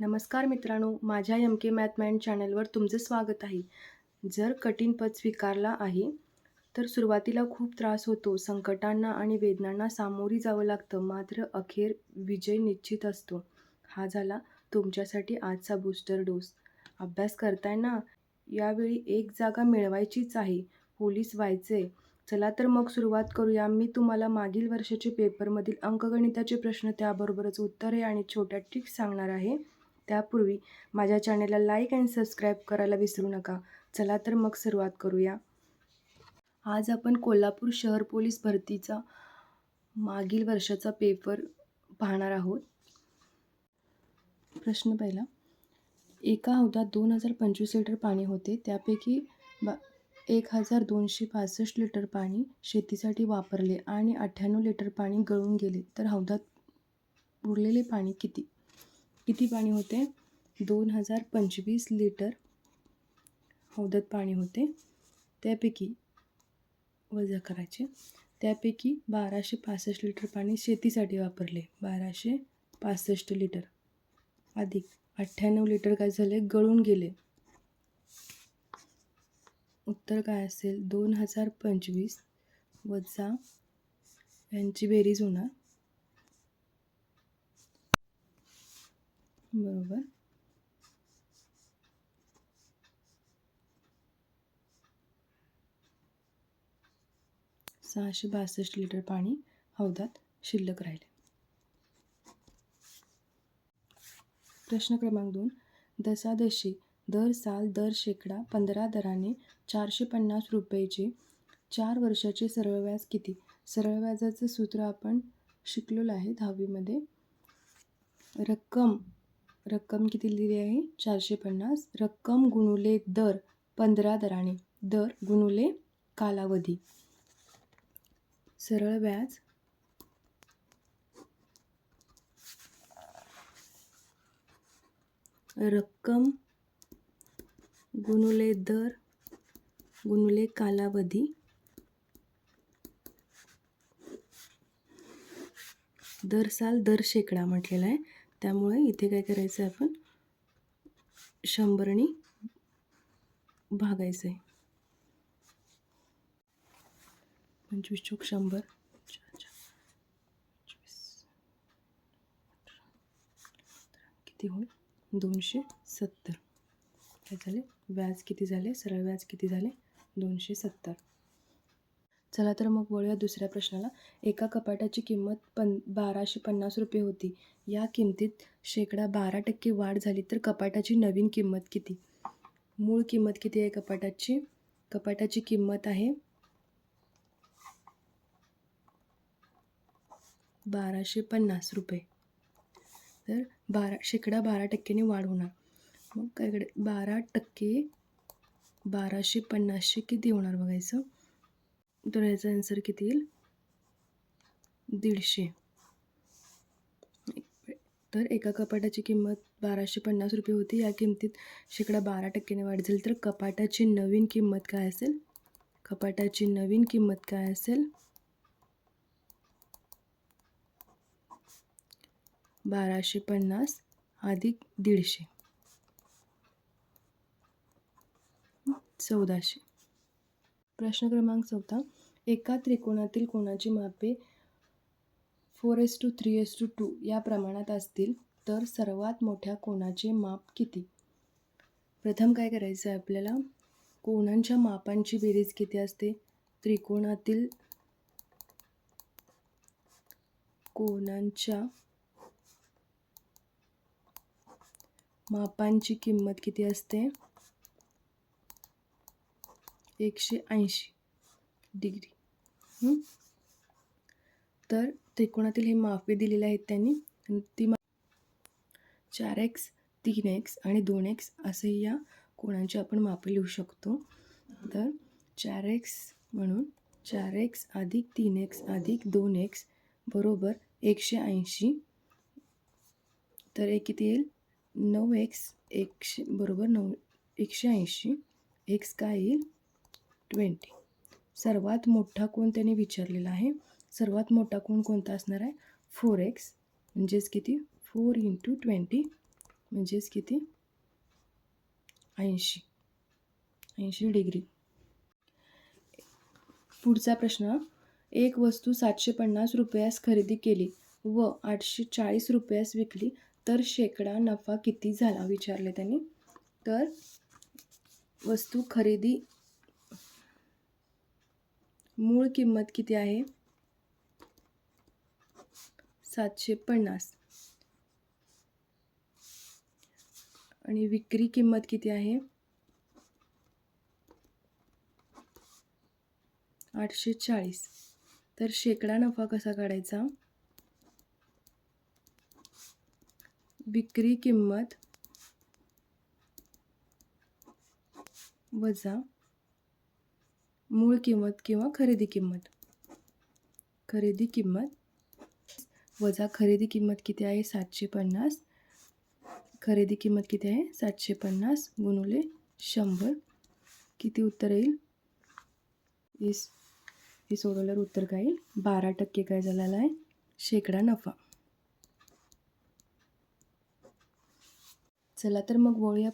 नमस्कार मित्रांनो, माझ्या एम के मॅथ माइंड चॅनलवर तुमचे स्वागत आहे. जर कठीण पद स्वीकारला आहे तर सुरुवातीला खूप त्रास होतो, संकटांना आणि वेदनांना सामोरी जावं लागतं, मात्र अखेर विजय निश्चित असतो. हा झाला तुमच्यासाठी आजचा बूस्टर डोस. अभ्यास करताय ना? यावेळी एक जागा मिळवायचीच आहे, पोलीस व्हायचंय. चला तर मग सुरुवात करूया. मी तुम्हाला मागील वर्षाचे पेपरमधील अंकगणिताचे प्रश्न, त्याबरोबरच उत्तरे आणि छोट्या ट्रिक्स सांगणार आहे. त्यापूर्वी माझ्या चॅनेलला लाईक आणि सबस्क्राईब करायला विसरू नका. चला तर मग सुरुवात करूया. आज आपण कोल्हापूर शहर पोलीस भरतीचा मागील वर्षाचा पेपर पाहणार आहोत. प्रश्न पहिला. एका हौदात 2025 लिटर पाणी होते, त्यापैकी 1265 लिटर पाणी शेतीसाठी वापरले आणि 98 लिटर पाणी गळून गेले, तर हौदात उरलेले पाणी किती? किती पाणी होते? 2025 लिटर हौदात पाणी होते, त्यापैकी वजा करायचे. त्यापैकी 1265 लिटर पाणी शेतीसाठी वापरले, 1265 लिटर अधिक 98 लिटर काय झाले? गळून गेले. उत्तर काय असेल? 2025 वजा यांची बेरीज होणार, बरोबर 662 लिटर पाणी हौदात शिल्लक राहिले. प्रश्न क्रमांक 2. दशादशी दर साल दर शेकडा 15 दराने 450 रुपयेचे 4 वर्षाचे सरळ व्याज किती? सरळ व्याजाचं सूत्र आपण शिकलेलं आहे 10वीमध्ये. रक्कम किती दिली आहे? 450. रक्कम गुणुले दर 15 दराने, दर गुणुले कालावधी. सरळ व्याज रक्कम गुणुले दर गुणुले कालावधी, दर साल दर शेकडा म्हटलेला आहे, त्यामुळे इथे काय करायचं आहे, आपण 100ने भागायचं आहे. 25 चोक 100, किती होईल? 270. काय झाले? व्याज किती झाले? सरळ व्याज किती झाले? 270. चला तर मग वळूया दुसऱ्या प्रश्नाला. एका कपाटाची किंमत 1250 रुपये होती. या किमतीत शेकडा 12% वाढ झाली, तर कपाटाची नवीन किंमत किती? मूळ किंमत किती आहे कपाटाची? कपाटाची किंमत आहे 1250 रुपये. तर शेकडा 12%ने वाढ होणार. मग काय कडे 12% 1250 किती होणार बघायचं. तर याचा आन्सर किती येईल? 150. तर एका कपाटाची किंमत 1250 रुपये होती, या किमतीत शेकडा 12%ने वाढ झाली, तर कपाटाची नवीन किंमत काय असेल? कपाटाची नवीन किंमत काय असेल? 1250 अधिक 150, 1400. प्रश्न क्रमांक 4. एका त्रिकोणातील कोणाची मापे 4:3:2 या प्रमाणात असतील, तर सर्वात मोठ्या कोणाचे माप किती? प्रथम काय करायचं आहे आपल्याला? कोणांच्या मापांची बेरीज किती असते? त्रिकोणातील कोणांच्या मापांची किंमत किती असते? 180 डिग्री. तर त्रिकोणातील हे मापे दिलेले आहेत त्यांनी, ती 4x 3x आणि 2x असे या कोणांची आपण मापे लिहू शकतो. तर 4x म्हणून 4x अधिक 3x अधिक 2x बरोबर 180. तर हे किती येईल? 9x बरोबर 180. x काय येईल? 20. सर्वात मोठा कोण त्याने विचारलेला आहे. सर्वात मोठा कोण कोणता असणार आहे? 4x, म्हणजेच किती? 4 × 20 म्हणजेच किती 80 डिग्री. पुढचा प्रश्न, एक वस्तू 750 रुपयास खरेदी केली व 840 रुपयास विकली तर शेकडा नफा किती झाला विचारले त्यांनी. तर वस्तू खरेदी मूळ किंमत किती आहे 750 आणि विक्री किंमत किती आहे 840. तर शेकडा नफा कसा काढायचा, विक्री किंमत वजा मूळ किंमत किंवा खरेदी किंमत वजा खरेदी किंमत किती आहे 750. खरेदी किंमत किती आहे 750 गुणुले 100. किती उत्तर येईल, हे सोडवल्यावर उत्तर काय येईल 12% काय झालेला आहे शेकडा नफा. चला तर मग वळूया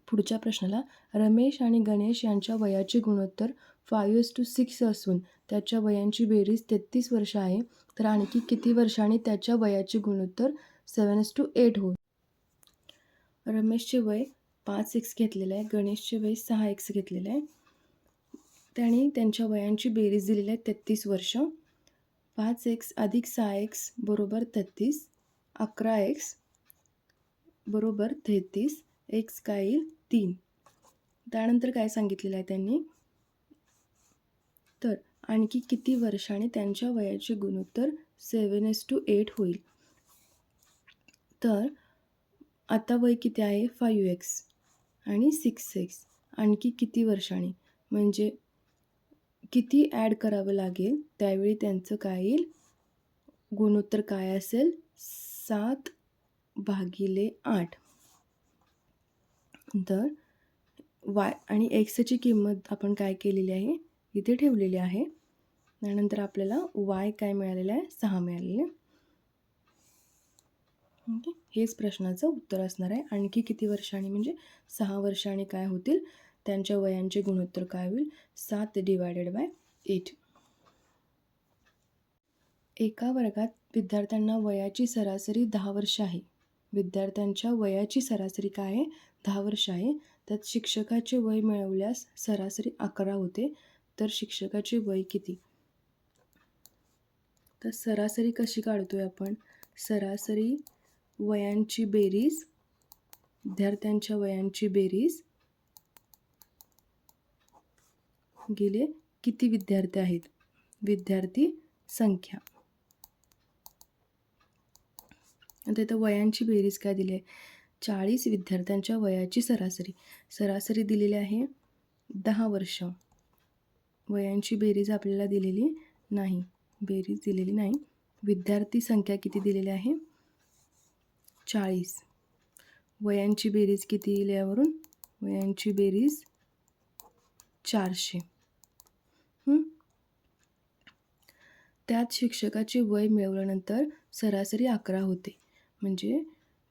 पुढच्या प्रश्नाला. रमेश आणि गणेश यांच्या वयाचे गुणोत्तर 5:6 असून त्याच्या वयांची बेरीज 33 वर्ष आहे, तर आणखी किती वर्षांनी त्याच्या वयाचे गुणोत्तर 7:8 होईल. रमेशचे वय 5x घेतलेलं आहे, गणेशचे वय 6x घेतलेलं आहे. त्याने त्यांच्या वयांची बेरीज दिलेली आहे 33 वर्ष. 5x अधिक 6x बरोबर 33, 11x बरोबर 33, x काय येईल 3. त्यानंतर काय सांगितलेलं आहे त्यांनी, तर आणखी किती वर्षांनी त्यांच्या वयाचे गुणोत्तर 7:8 होईल. तर आता वय किती आहे 5x आणि 6x, आणखी किती वर्षांनी म्हणजे किती ॲड करावं लागेल, त्यावेळी त्यांचं काय येईल गुणोत्तर काय असेल 7/8. तर y आणि xची किंमत आपण काय केलेली आहे इथे ठेवलेली आहे. त्यानंतर आपल्याला y काय मिळालेलं आहे 6 मिळालेलं आहे. ओके, हेच प्रश्नाचं उत्तर असणार आहे. आणखी किती वर्षांनी म्हणजे 6 वर्षांनी काय होतील त्यांच्या वयांचे गुणोत्तर काय होईल 7/8. एका वर्गात विद्यार्थ्यांना वयाची सरासरी 10 वर्ष आहे. विद्यार्थ्यांच्या वयाची सरासरी काय आहे 10 वर्ष आहे. त्यात शिक्षकाचे वय मिळवल्यास सरासरी 11 होते, तर शिक्षकाचे वय किती. तर सरासरी कशी काढतोय आपण, सरासरी वयांची बेरीज, विद्यार्थ्यांच्या वयांची बेरीज गेले किती विद्यार्थी आहेत, विद्यार्थी संख्या. आता इथं वयांची बेरीज काय दिली आहे 40 विद्यार्थ्यांच्या वयाची सरासरी दिलेली आहे 10 वर्ष. वयांची बेरीज आपल्याला दिलेली नाही, विद्यार्थी संख्या किती दिलेली आहे 40. वयांची बेरीज किती येईल यावरून, वयांची बेरीज 400. त्यात शिक्षकाचे वय मिळवल्यानंतर सरासरी 11 होते. म्हणजे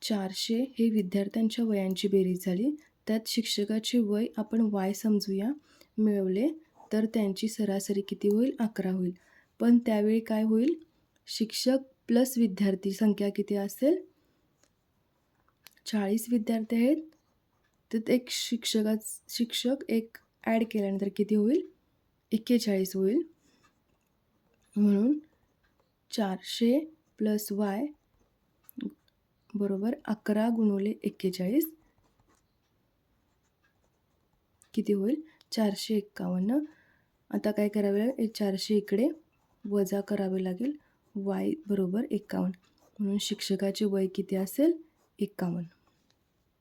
400 हे विद्यार्थ्यांच्या वयांची बेरीज झाली. त्यात शिक्षकाचे वय आपण y समजूया मिळवले, तर त्यांची सरासरी किती होईल 11 होईल. पण त्यावेळी काय होईल, शिक्षक प्लस विद्यार्थी संख्या किती असेल 40 विद्यार्थी आहेत, तर एक शिक्षक एक ॲड केल्यानंतर किती होईल 41 होईल. म्हणून 400 + y बरोबर 11 गुणुले 41 किती होईल 451. आता काय करावे लागेल 400 इकडे वजा करावे लागेल, y बरोबर 51. म्हणून शिक्षकाचे वय किती असेल 51.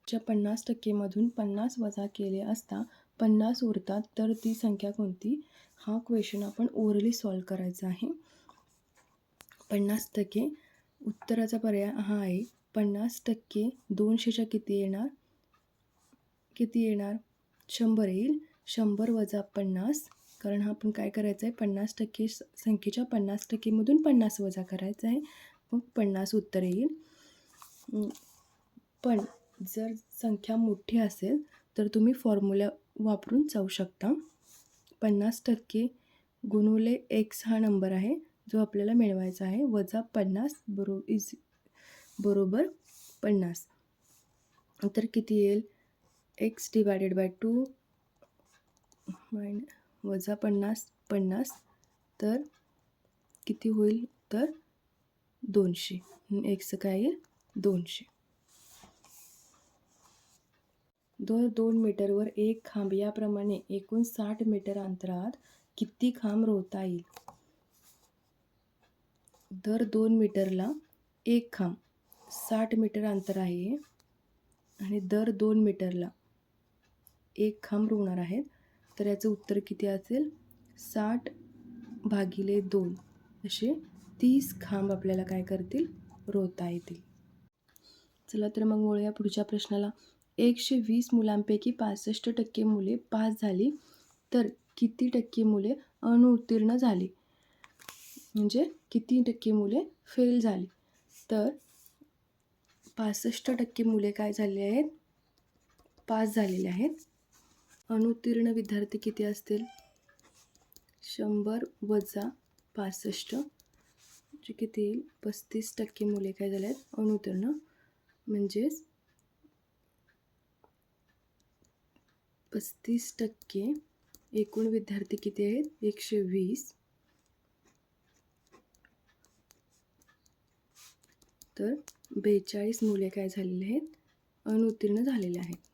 50% मधून 50 वजा केले असता 50 उरतात, तर ती संख्या कोणती. हा क्वेश्चन आपण ओरली सॉल्व करायचा आहे. 50% उत्तराचा पर्याय हा आहे. 50% 200च्या किती येणार 100 येईल. 100 वजा 50, कारण हा आपण काय करायचं आहे 50% संख्येच्या 50% मधून 50 वजा करायचं आहे, मग 50 उत्तर येईल. पण जर संख्या मोठी असेल तर तुम्ही फॉर्म्युला वापरून जाऊ शकता. 50% गुणुले x हा नंबर आहे जो आपल्याला मिळवायचा आहे, वजा 50 बरोबर 50. तर किती येईल? x डिवायडेड बाय 2 वजा 50 तर किती होईल? तर 200. x काय येईल? 200. दर 2 मीटरवर एक खांब याप्रमाणे एकूण 60 मीटर अंतरात किती खांब रोवता येईल? दर 2 मीटरला एक खांब 60 मीटर अंतर आहे आणि दर 2 मीटरला एक खांब रोवणार आहेत. तर याचं उत्तर किती असेल? 60/2 असे 30 खांब आपल्याला काय करतील? रोवता येतील. चला तर मग वळूया पुढच्या प्रश्नाला. 120 मुलांपैकी 65% मुले पास झाली तर किती टक्के मुले अनुत्तीर्ण झाली? म्हणजे किती टक्के मुले फेल झाली? तर 65% मुले काय झाले आहेत? पास झालेले आहेत. अनुत्तीर्ण विद्यार्थी किती असतील? 100 वजा 65 म्हणजे किती येईल? 35% मुले काय झाले आहेत? अनुत्तीर्ण. म्हणजेच 35% एकूण विद्यार्थी किती आहेत? 120. तर 42 मुले काय झालेले आहेत? अनुत्तीर्ण झालेले आहेत.